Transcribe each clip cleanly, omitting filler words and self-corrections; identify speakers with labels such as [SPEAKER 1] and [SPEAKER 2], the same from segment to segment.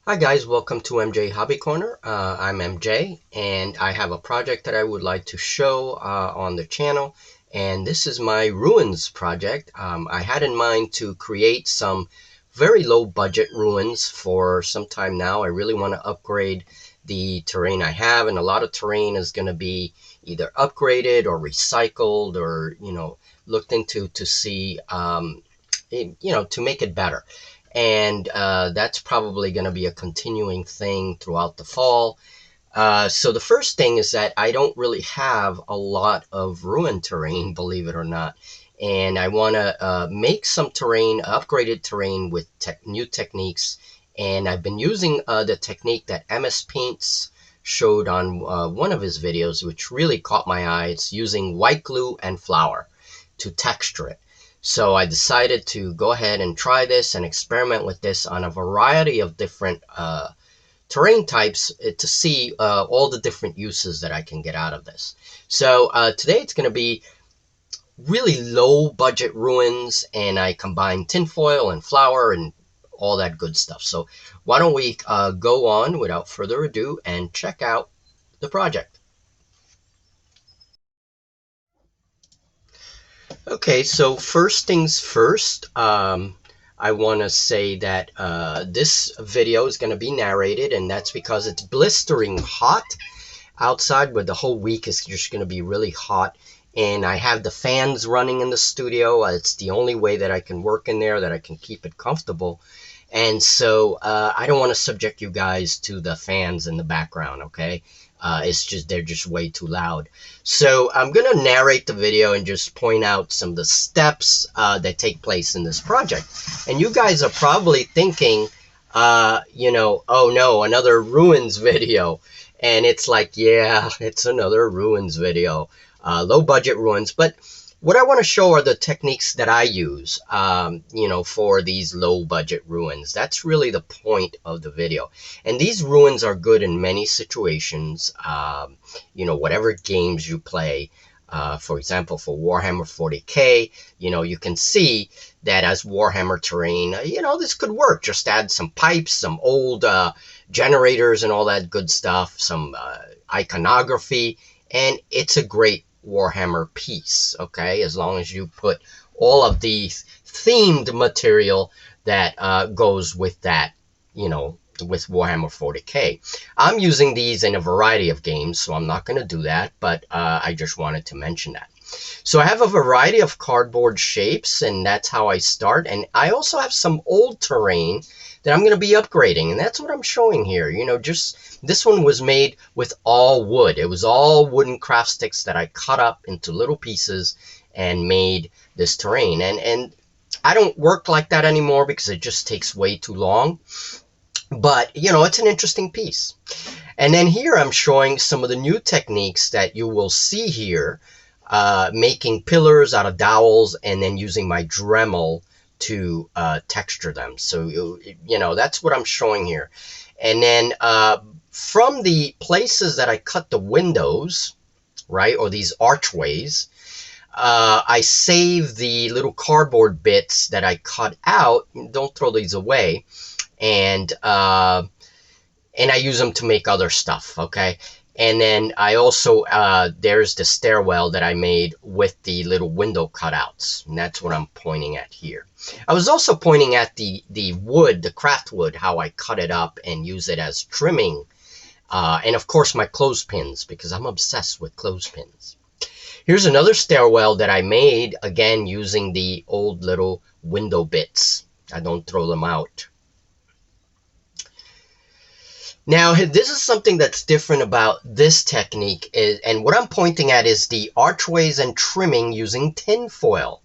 [SPEAKER 1] Hi guys, welcome to MJ Hobby Corner. I'm MJ and I have a project that I would like to show on the channel, and this is my ruins project. I had in mind to create some very low budget ruins for some time now. I really want to upgrade the terrain I have, and a lot of terrain is going to be either upgraded or recycled or looked into to see to make it better. And that's probably going to be a continuing thing throughout the fall. So the first thing is that I don't really have a lot of ruined terrain, believe it or not. And I want to make some terrain, upgraded terrain with new techniques. And I've been using the technique that MS Paints showed on one of his videos, which really caught my eye. It's using white glue and flour to texture it. So I decided to go ahead and try this and experiment with this on a variety of different terrain types to see all the different uses that I can get out of this. So today it's going to be really low budget ruins, and I combine tinfoil and flour and all that good stuff. So why don't we go on without further ado and check out the project. Okay, so first things first, I want to say that this video is going to be narrated, and that's because it's blistering hot outside, but the whole week is just going to be really hot. And I have the fans running in the studio. It's the only way that I can work in there, that I can keep it comfortable. And so I don't want to subject you guys to the fans in the background, okay? They're just way too loud. So I'm going to narrate the video and just point out some of the steps that take place in this project. And you guys are probably thinking, oh no, another ruins video. And it's like, yeah, it's another ruins video. Low budget ruins. But what I want to show are the techniques that I use, for these low budget ruins. That's really the point of the video. And these ruins are good in many situations, whatever games you play. For example, for Warhammer 40K, you can see that as Warhammer terrain, this could work. Just add some pipes, some old generators and all that good stuff, some iconography, and it's a great Warhammer piece, okay, as long as you put all of the themed material that goes with that, with Warhammer 40K. I'm using these in a variety of games, so I'm not going to do that, but I just wanted to mention that. So I have a variety of cardboard shapes, and that's how I start. And I also have some old terrain that I'm going to be upgrading, and that's what I'm showing here. Just this one was made with all wood. It was all wooden craft sticks that I cut up into little pieces and made this terrain. And I don't work like that anymore because it just takes way too long. But, it's an interesting piece. And then here I'm showing some of the new techniques that you will see here, making pillars out of dowels and then using my Dremel to texture them. So, that's what I'm showing here. And then from the places that I cut the windows, right, or these archways, I save the little cardboard bits that I cut out. Don't throw these away. And I use them to make other stuff, okay? And then I also, there's the stairwell that I made with the little window cutouts. And that's what I'm pointing at here. I was also pointing at the wood, the craft wood, how I cut it up and use it as trimming. And of course my clothespins, because I'm obsessed with clothespins. Here's another stairwell that I made, again, using the old little window bits. I don't throw them out. Now, this is something that's different about this technique, and what I'm pointing at is the archways and trimming using tin foil.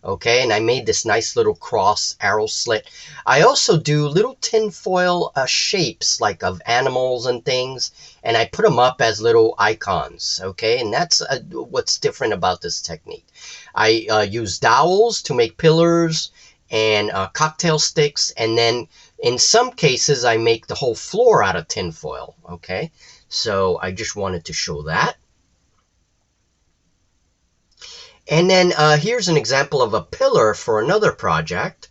[SPEAKER 1] Okay, and I made this nice little cross arrow slit. I also do little tin foil shapes, like of animals and things, and I put them up as little icons. Okay, and that's what's different about this technique. I use dowels to make pillars and cocktail sticks, and then in some cases I make the whole floor out of tin foil. Okay, so I just wanted to show that. And then here's an example of a pillar for another project.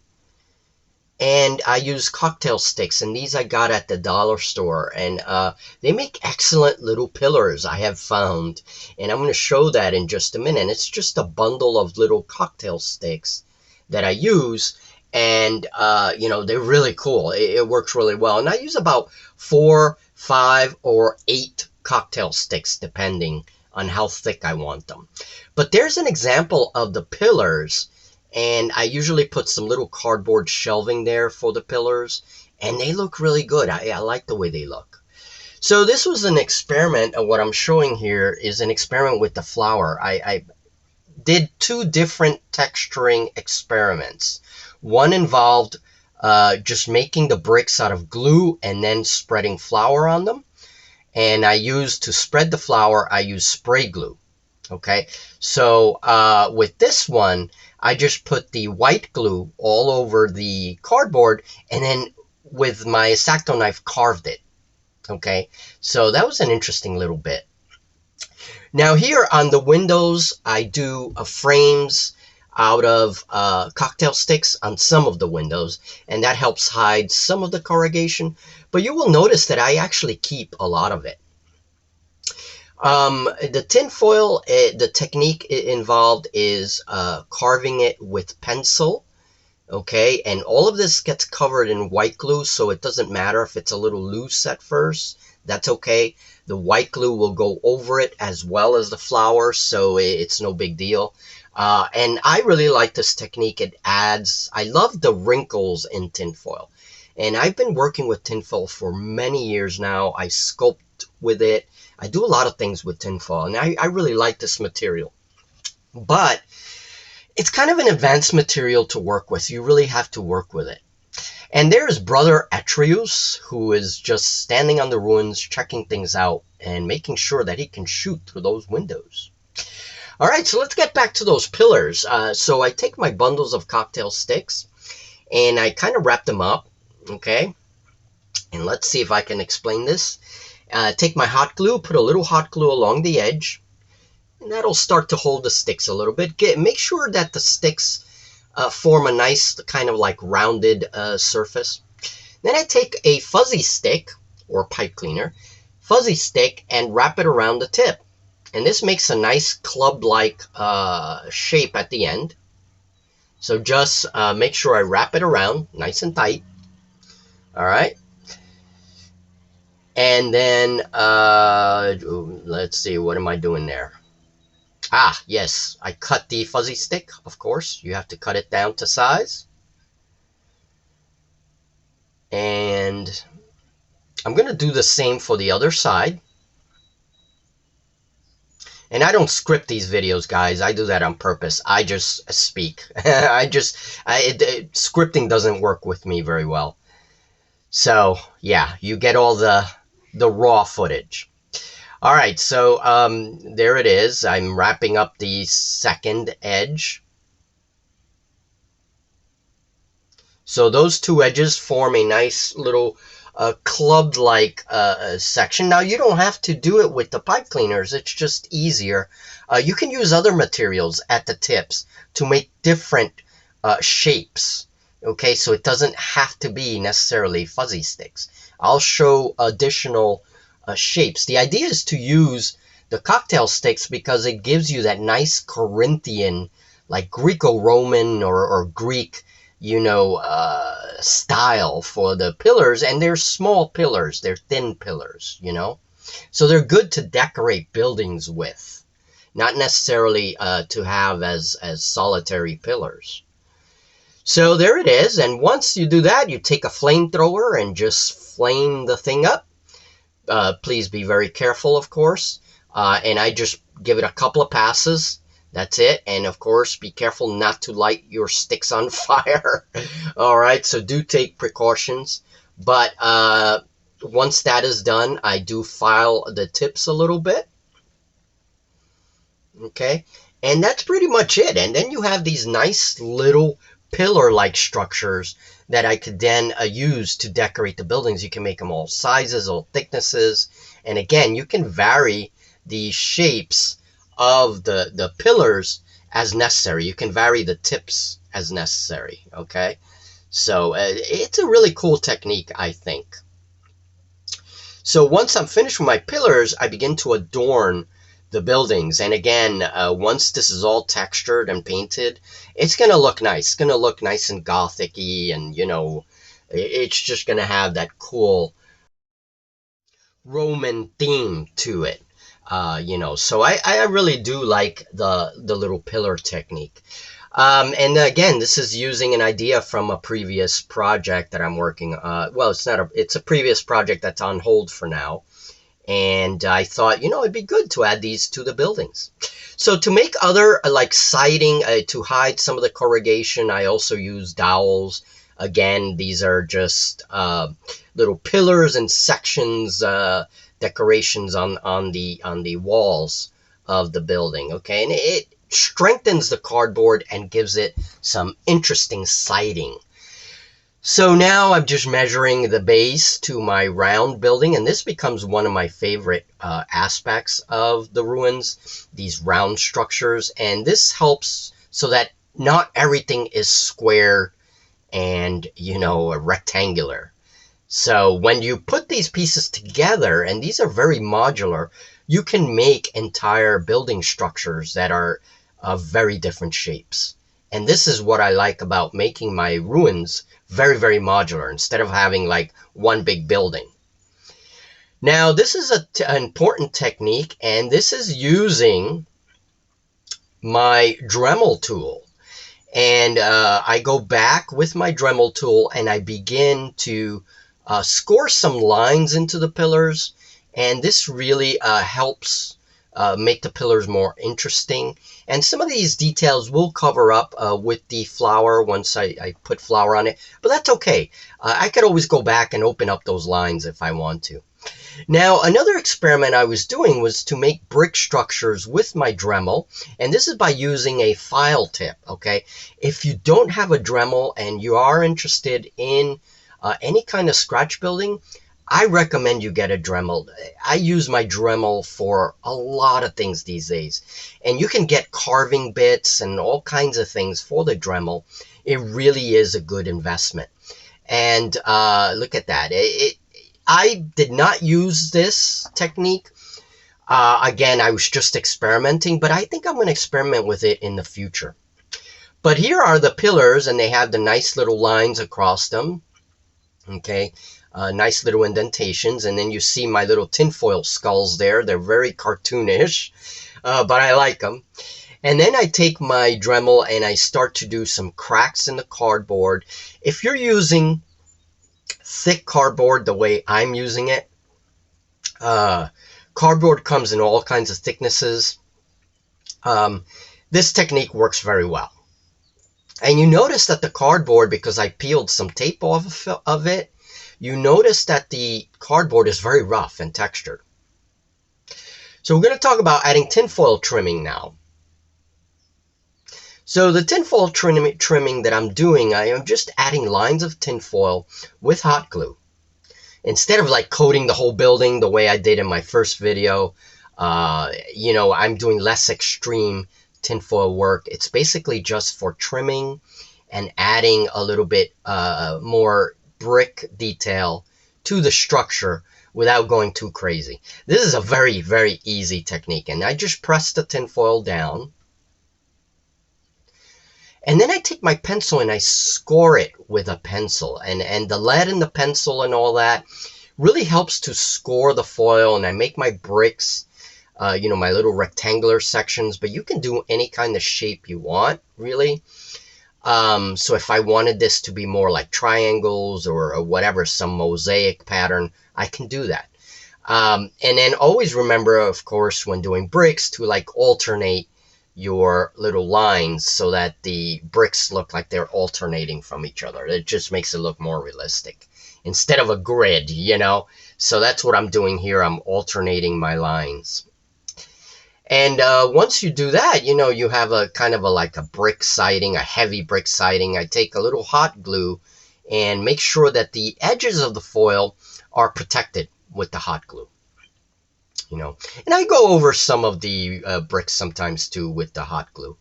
[SPEAKER 1] And I use cocktail sticks, and these I got at the dollar store, and they make excellent little pillars, I have found, and I'm going to show that in just a minute. It's just a bundle of little cocktail sticks that I use, and you know, they're really cool. It works really well, and I use about 4, 5, or 8 cocktail sticks depending on how thick I want them. But there's an example of the pillars. And I usually put some little cardboard shelving there for the pillars, and they look really good. I like the way they look. So this was an experiment, and what I'm showing here is an experiment with the flour. I did 2 different texturing experiments. One involved just making the bricks out of glue and then spreading flour on them. And to spread the flour, I use spray glue. Okay, so with this one, I just put the white glue all over the cardboard, and then with my X-Acto knife carved it. Okay, so that was an interesting little bit. Now here on the windows, I do frames out of cocktail sticks on some of the windows, and that helps hide some of the corrugation. But you will notice that I actually keep a lot of it. The tin foil, the technique involved is carving it with pencil, okay? And all of this gets covered in white glue, so it doesn't matter if it's a little loose at first. That's okay. The white glue will go over it as well as the flour, so it's no big deal. And I really like this technique. I love the wrinkles in tin foil. And I've been working with tin foil for many years now. I sculpt with it. I do a lot of things with tinfoil, and I really like this material. But it's kind of an advanced material to work with. You really have to work with it. And there's Brother Atreus, who is just standing on the ruins, checking things out, and making sure that he can shoot through those windows. All right, so let's get back to those pillars. So I take my bundles of cocktail sticks, and I kind of wrap them up, okay? And let's see if I can explain this. Take my hot glue, put a little hot glue along the edge, and that'll start to hold the sticks a little bit. Make sure that the sticks form a nice kind of like rounded surface. Then I take a fuzzy stick, or pipe cleaner, fuzzy stick, and wrap it around the tip. And this makes a nice club-like shape at the end. So just make sure I wrap it around nice and tight. All right. And then, let's see, what am I doing there? Ah, yes, I cut the fuzzy stick, of course. You have to cut it down to size. And I'm going to do the same for the other side. And I don't script these videos, guys. I do that on purpose. I just speak. Scripting doesn't work with me very well. So, yeah, you get all the raw footage. All right, so there it is. I'm wrapping up the second edge. So those 2 edges form a nice little club-like section. Now, you don't have to do it with the pipe cleaners. It's just easier. You can use other materials at the tips to make different shapes. Okay, so it doesn't have to be necessarily fuzzy sticks. I'll show additional shapes. The idea is to use the cocktail sticks because it gives you that nice Corinthian, like Greco-Roman or Greek, you know, style for the pillars. And they're small pillars. They're thin pillars, you know. So they're good to decorate buildings with, not necessarily to have as solitary pillars. So there it is, and once you do that, you take a flamethrower and just flame the thing up. Please be very careful, of course, and I just give it a couple of passes. That's it, and of course, be careful not to light your sticks on fire. All right, so do take precautions, but once that is done, I do file the tips a little bit. Okay, and that's pretty much it, and then you have these nice little pillar-like structures that I could then use to decorate the buildings. You can make them all sizes, all thicknesses, and again, you can vary the shapes of the pillars as necessary. You can vary the tips as necessary, okay? So it's a really cool technique, I think. So once I'm finished with my pillars, I begin to adorn the buildings. And again, once this is all textured and painted, it's going to look nice. It's going to look nice and gothic-y, and, you know, it's just going to have that cool Roman theme to it. You know, so I really do like the little pillar technique. And again, this is using an idea from a previous project that I'm working. Well, it's a previous project that's on hold for now. And I thought, you know, it'd be good to add these to the buildings. So to make other like siding, to hide some of the corrugation, I also use dowels. Again, these are just little pillars and sections, decorations on the walls of the building. Okay, and it strengthens the cardboard and gives it some interesting siding. So now I'm just measuring the base to my round building, and this becomes one of my favorite aspects of the ruins, these round structures. And this helps so that not everything is square and, you know, rectangular. So when you put these pieces together, and these are very modular, you can make entire building structures that are of very different shapes. And this is what I like about making my ruins very, very modular instead of having like one big building. Now, this is an important technique, and this is using my Dremel tool. And I go back with my Dremel tool and I begin to score some lines into the pillars. And this really helps make the pillars more interesting. And some of these details will cover up with the flour once I put flour on it. But that's okay. I could always go back and open up those lines if I want to. Now, another experiment I was doing was to make brick structures with my Dremel, and this is by using a file tip, okay? If you don't have a Dremel and you are interested in any kind of scratch building, I recommend you get a Dremel. I use my Dremel for a lot of things these days, and you can get carving bits and all kinds of things for the Dremel. It really is a good investment. And look at that. I did not use this technique. Again, I was just experimenting, but I think I'm going to experiment with it in the future. But here are the pillars, and they have the nice little lines across them. Okay, nice little indentations. And then you see my little tinfoil skulls there. They're very cartoonish, but I like them. And then I take my Dremel and I start to do some cracks in the cardboard. If you're using thick cardboard the way I'm using it, cardboard comes in all kinds of thicknesses. This technique works very well. And you notice that the cardboard, because I peeled some tape off of it, you notice that the cardboard is very rough and textured. So we're going to talk about adding tinfoil trimming now. So the tinfoil trimming that I'm doing, I am just adding lines of tinfoil with hot glue. Instead of like coating the whole building the way I did in my first video, you know, I'm doing less extreme tinfoil work. It's basically just for trimming and adding a little bit more brick detail to the structure without going too crazy. This is a very, very easy technique. And I just press the tinfoil down. And then I take my pencil and I score it with a pencil. And the lead in the pencil and all that really helps to score the foil. And I make my bricks, you know, my little rectangular sections. But you can do any kind of shape you want, really. So if I wanted this to be more like triangles or whatever, some mosaic pattern, I can do that. And then always remember, of course, when doing bricks to like alternate your little lines so that the bricks look like they're alternating from each other. It just makes it look more realistic instead of a grid, you know. So that's what I'm doing here. I'm alternating my lines. And once you do that, you know, you have a kind of like a brick siding, a heavy brick siding. I take a little hot glue and make sure that the edges of the foil are protected with the hot glue. You know, and I go over some of the bricks sometimes too with the hot glue.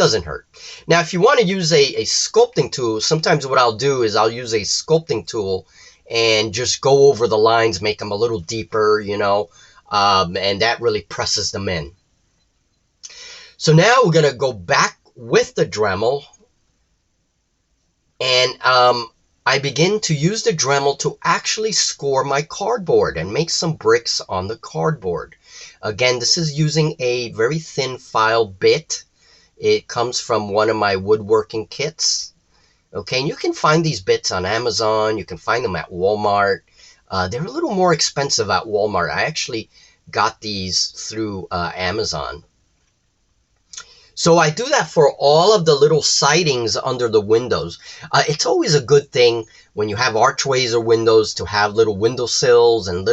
[SPEAKER 1] doesn't hurt. Now, if you want to use a sculpting tool, sometimes what I'll do is I'll use a sculpting tool and just go over the lines, make them a little deeper, you know, and that really presses them in. So now we're going to go back with the Dremel, and I begin to use the Dremel to actually score my cardboard and make some bricks on the cardboard. Again, this is using a very thin file bit. It comes from one of my woodworking kits. Okay, and you can find these bits on Amazon. You can find them at Walmart. They're a little more expensive at Walmart. I actually got these through Amazon. So I do that for all of the little sidings under the windows. It's always a good thing when you have archways or windows to have little windowsills and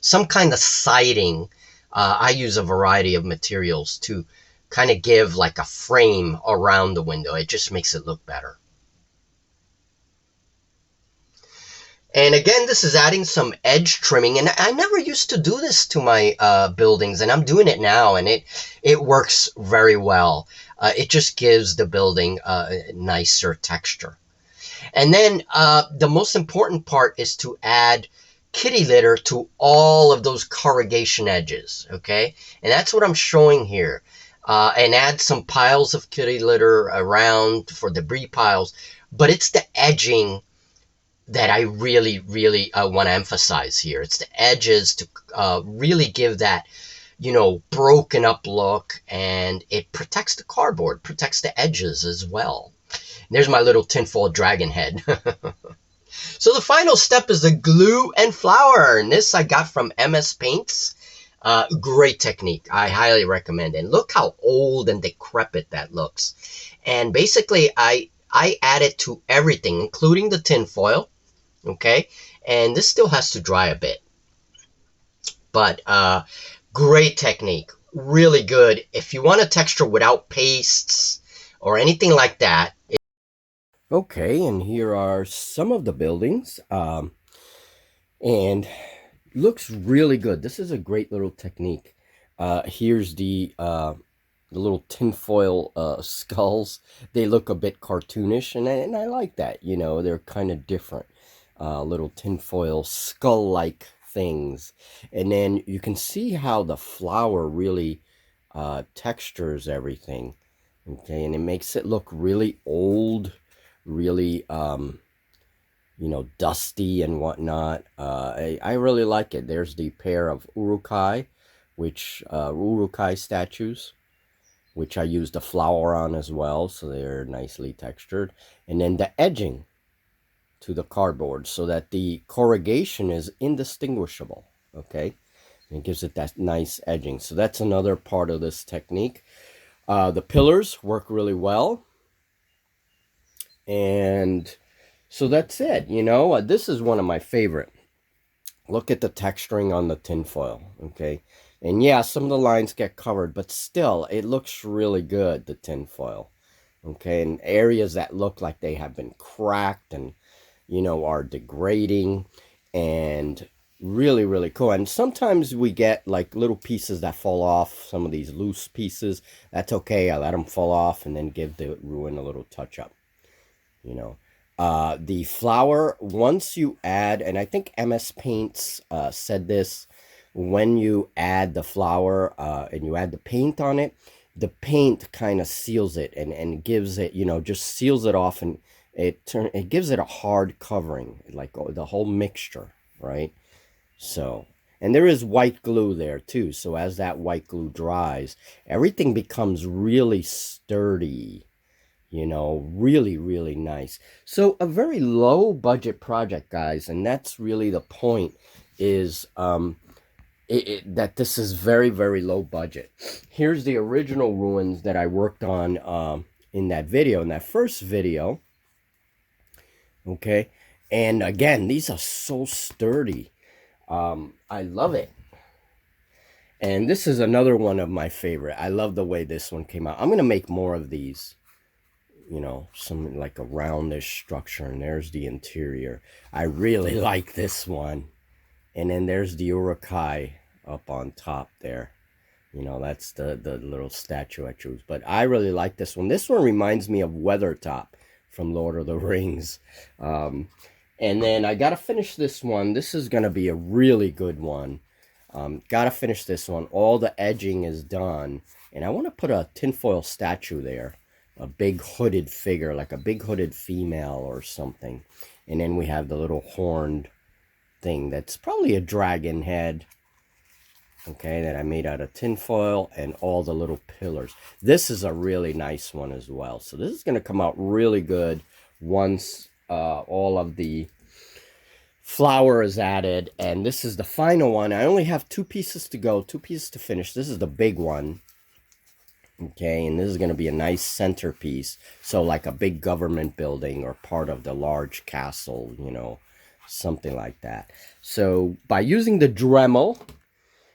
[SPEAKER 1] some kind of siding. I use a variety of materials to kind of give like a frame around the window. It just makes it look better. And again, this is adding some edge trimming, and I never used to do this to my buildings, and I'm doing it now, and it works very well. It just gives the building a nicer texture. And then the most important part is to add kitty litter to all of those corrugation edges, okay? And that's what I'm showing here. And add some piles of kitty litter around for debris piles, but it's the edging that I really want to emphasize here. It's the edges to really give that, you know, broken up look, and it protects the cardboard, protects the edges as well. And there's my little tinfoil dragon head. So the final step is the glue and flour, and this I got from MS Paints. Great technique. I highly recommend it. And look how old and decrepit that looks. And basically I add it to everything, including the tinfoil. Okay, and this still has to dry a bit, but great technique, really good. If you want a texture without pastes or anything like that. Okay, and here are some of the buildings, and looks really good. This is a great little technique. Here's the little tinfoil skulls. They look a bit cartoonish, and I like that. You know, they're kind of different. Little tinfoil skull-like things. And then you can see how the flour really textures everything. Okay, and it makes it look really old, really, you know, dusty and whatnot. I really like it. There's the pair of Urukai, Urukai statues, which I used the flour on as well, so they're nicely textured. And then the edging to the cardboard so that the corrugation is indistinguishable, okay? And it gives it that nice edging. So that's another part of this technique. The pillars work really well. And so that's it, you know? This is one of my favorite. Look at the texturing on the tinfoil, okay? And yeah, some of the lines get covered, but still, it looks really good, the tinfoil, okay? And areas that look like they have been cracked and, you know, are degrading, and really cool. And sometimes we get like little pieces that fall off, some of these loose pieces. That's okay. I let them fall off and then give the ruin a little touch up, you know. The flour, once you add, and I think MS Paints said this, when you add the flour and you add the paint on it, the paint kind of seals it and gives it, you know, just seals it off, and it gives it a hard covering, like the whole mixture, right? So, and there is white glue there too. So as that white glue dries, everything becomes really sturdy, you know, really nice. So a very low budget project, guys, and that's really the point, is that this is very low budget. Here's the original ruins that I worked on in that video, in that first video. Okay, and again, these are so sturdy. I love it. And this is another one of my favorite. I love the way this one came out. I'm gonna make more of these, you know, some like a roundish structure. And there's the interior. I really like this one. And then there's the Urukai up on top there. You know, that's the little statue I choose. But I really like this one. This one reminds me of Weathertop from Lord of the Rings. And then I got to finish this one. This is going to be a really good one. Got to finish this one. All the edging is done. And I want to put a tinfoil statue there. A big hooded figure, like a big hooded female or something. And then we have the little horned thing that's probably a dragon head. Okay, that I made out of tinfoil and all the little pillars. This is a really nice one as well. So this is going to come out really good once all of the flour is added. And this is the final one. I only have 2 pieces to go, 2 pieces to finish. This is the big one. Okay, and this is going to be a nice centerpiece. So like a big government building or part of the large castle, you know, something like that. So by using the Dremel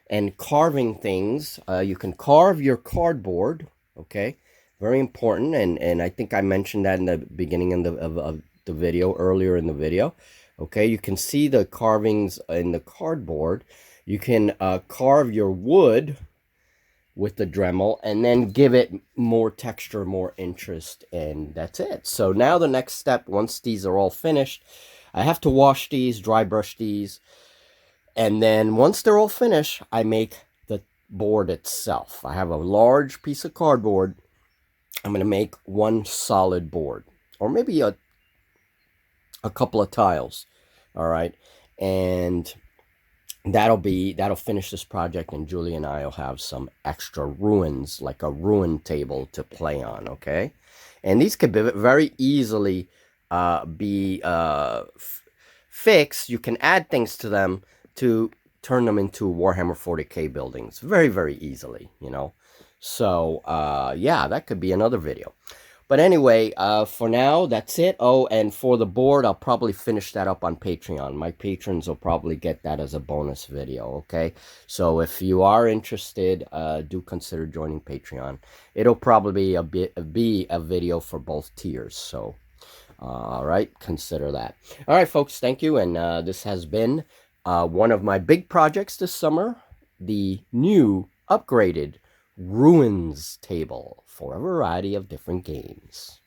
[SPEAKER 1] and carving things, you can carve your cardboard. Okay, very important. And I think I mentioned that in the beginning of the video, earlier in the video. Okay, you can see the carvings in the cardboard. You can carve your wood with the Dremel and then give it more texture, more interest, and that's it. So now the next step, once these are all finished, I have to wash these, dry brush these, and then once they're all finished, I make the board itself. I have a large piece of cardboard. I'm going to make one solid board, or maybe a couple of tiles. All right, and that'll finish this project, and Julie and I will have some extra ruins, like a ruin table to play on. Okay, and these could be very easily be fixed. You can add things to them to turn them into Warhammer 40K buildings very, very easily, you know. So yeah, that could be another video. But anyway, for now, that's it. Oh, and for the board, I'll probably finish that up on Patreon. My patrons will probably get that as a bonus video, okay? So if you are interested, do consider joining Patreon. It'll probably be a video for both tiers, so all right, consider that. All right, folks, thank you, and this has been one of my big projects this summer, the new upgraded Ruins table for a variety of different games.